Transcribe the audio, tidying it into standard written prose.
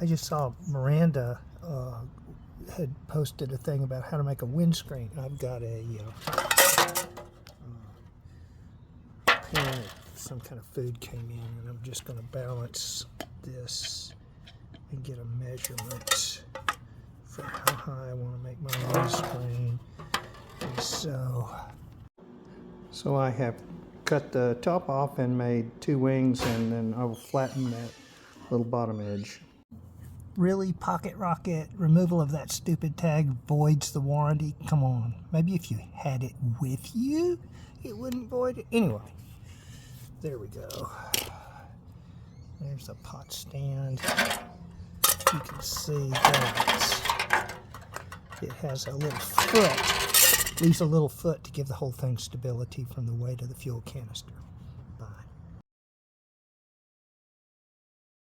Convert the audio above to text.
I just saw Miranda had posted a thing about how to make a windscreen. I've got a pan, some kind of food came in, and I'm just going to balance this and get a measurement for how high I want to make my windscreen. And so I have cut the top off and made 2 wings, and then I will flatten that little bottom edge. Really, Pocket Rocket? Removal of that stupid tag voids the warranty? Come on. Maybe if you had it with you, it wouldn't void it. Anyway, there we go. There's a pot stand. You can see that it has a little foot. Leaves a little foot to give the whole thing stability from the weight of the fuel canister.